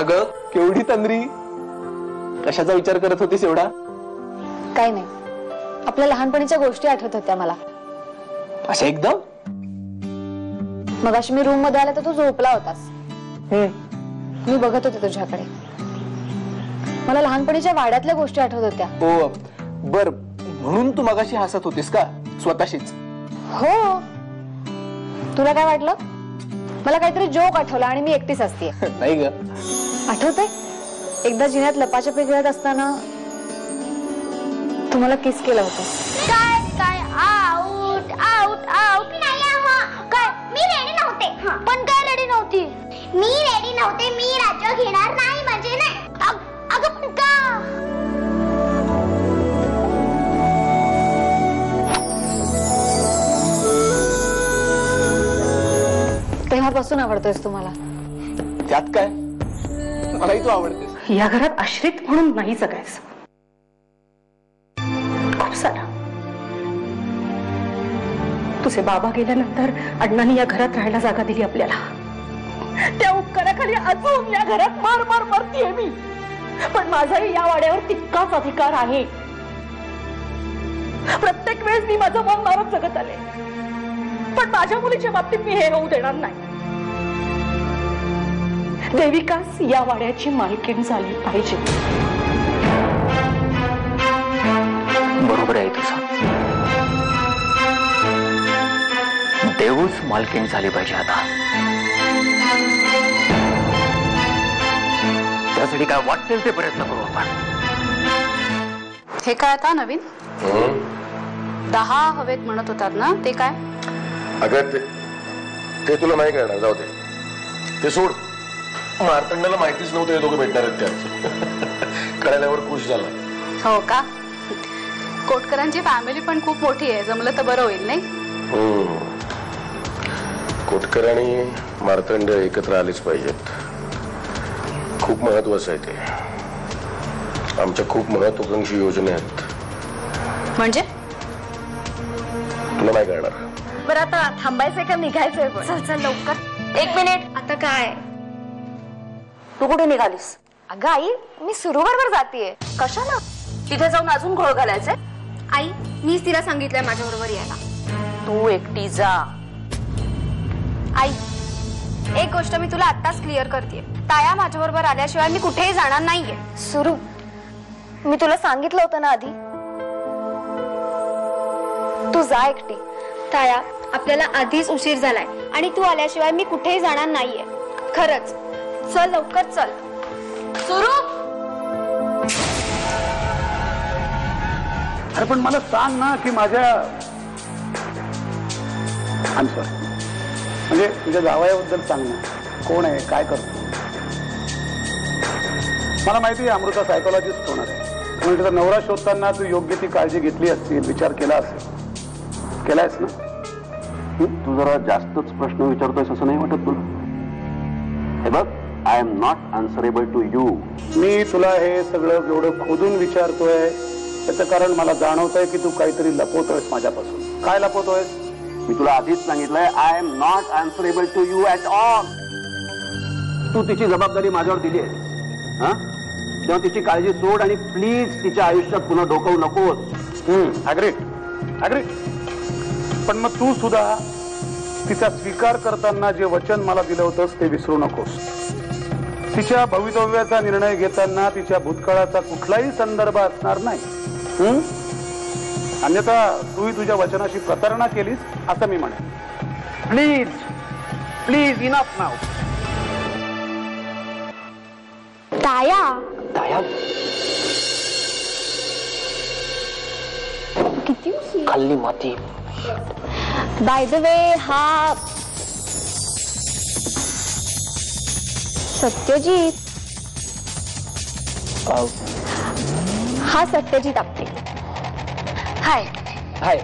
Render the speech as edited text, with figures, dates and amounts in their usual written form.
अगं केवढी तंद्री, कशाचा विचार करत होतीस एवढा? काय नाही, आपल्या लहानपणीच्या गोष्टी आठवत होत्या मला. अशा एकदम? मगाशी मी रूम मध्ये आले तर तू झोपला होतास. मी बघत होते तुझ्याकडे. मला लहानपणीच्या वाड्यातल्या गोष्टी आठवत होत्या. हो बर, म्हणून तू मगाशी हसत होतीस का स्वतःशीच? हो. तुला काय वाटलं? मला काहीतरी जोक आठवला आणि मी एकटीच असते. नाही ग. आठवतंय एकदा जिन्यात लपाछपी खेळत असताना तू मला किस केलं होतं. काय काय आउट आउट आउट नाही. काय मी रेडी नव्हते. पण काय रेडी नव्हती? मी रेडी नव्हते. मी राज्य घेणार नाही म्हणजे नाही. अगं पण का? तेव्हापासून आवडतोयस तू मला. त्यात काय, मलाही तू आवडतेस. या घरात आश्रित म्हणून नाही जगायचं. खूप सारा. तुझे बाबा गेल्यानंतर अण्णांनी या घरात राहायला जागा दिली आपल्याला. त्या उपकाराखाली अजून या घरात मार मार मरतीये मी. पण माझाही या वाड्यावर तितकाच अधिकार आहे. प्रत्येक वेळेस मी माझं मन मारत जगत आले, पण माझ्या मुलीच्या बाबतीत मी हे होऊ देणार नाही. देविकास या वाड्याची मालकीण झाली पाहिजे. बरोबर आहे तुझं. देवच मालकीण झाली पाहिजे. आता त्यासाठी काय वाटेल ते प्रयत्न करू आपण. हे काय आता नवीन? 10 हवेत म्हणत होतात ना, ते काय? अगं ते तुला नाही कळणार. जाऊ दे, ते सोड. मार्तंडाला माहितीच नव्हतं हे दोघं भेटणार आहेत त्याच. कळल्यावर खुश झाला. हो का? कोटकरांची फॅमिली पण खूप मोठी आहे. जमलं तर बरं होईल नाही? कोटकर आणि मार्तंड एकत्र आलेच पाहिजेत. खूप महत्वाचं आहे ते. आमच्या खूप महत्वाकांक्षी योजना आहेत. म्हणजे तुला नाही कळणार. बरं आता थांबायचंय का निघायचंय? चल चल लवकर. 1 मिनिट. आता काय? तू कुठे निघालीस? अगं आई, मी सुरूबरोबर जातीये. कशाला? तिथे जाऊन अजून घोळ घालायचंय? आई, मीच तिला सांगितलंय माझ्या बरोबर यायला. तू एकटी जा. आई, एक गोष्ट मी तुला आत्ताच क्लिअर करतेय. ताया माझ्या बरोबर आल्याशिवाय मी कुठेही जाणार नाहीये. सुरू, मी तुला सांगितलं होतं ना आधी. तू जा एकटी. ताया, आपल्याला आधीच उशीर झालाय आणि तू आल्याशिवाय मी कुठेही जाणार नाहीये. खरंच. चल लवकर चल. सुरू. अरे पण मला सांग ना की माझ्या म्हणजे तुझ्या जावयाबद्दल सांग ना. कोण आहे, काय करतो? मला माहिती आहे अमृता सायकोलॉजिस्ट होणार आहे. म्हणून तुझा नवरा शोधताना तू योग्य ती काळजी घेतली असतील, विचार केला असेल. केलायस ना? तू जरा जास्तच प्रश्न विचारतोयस असं नाही वाटत तुला? हे बघ, I am not answerable to you. मी तुला हे सगळं एवढं खोदून विचारतोय त्याचं कारण मला जाणवतंय की तू काहीतरी लपवतोयस माझ्यापासून. काय लपवतोयस? मी तुला आधीच सांगितलंय, I am not answerable to you at all. तू तिची जबाबदारी माझ्यावर दिली आहे, तेव्हा तिची काळजी सोड आणि प्लीज तिच्या आयुष्यात पुन्हा डोकवू नकोस. अग्री. पण मग तू सुद्धा तिचा स्वीकार करताना जे वचन मला दिलं होतंस ते विसरू नकोस. तिच्या भवितव्याचा निर्णय घेताना तिच्या भूतकाळाचा कुठलाही संदर्भ असणार नाही. अन्यथा तूही तुझ्या वचनाशी प्रतारणा केलीस असं मी म्हणेन. प्लीज प्लीज, इनफ नाव. ताया, ताया, किती खाल्ली माती. बाय द वे, हा सत्यजित. हा सत्यजित आपटे. हाय. हाय.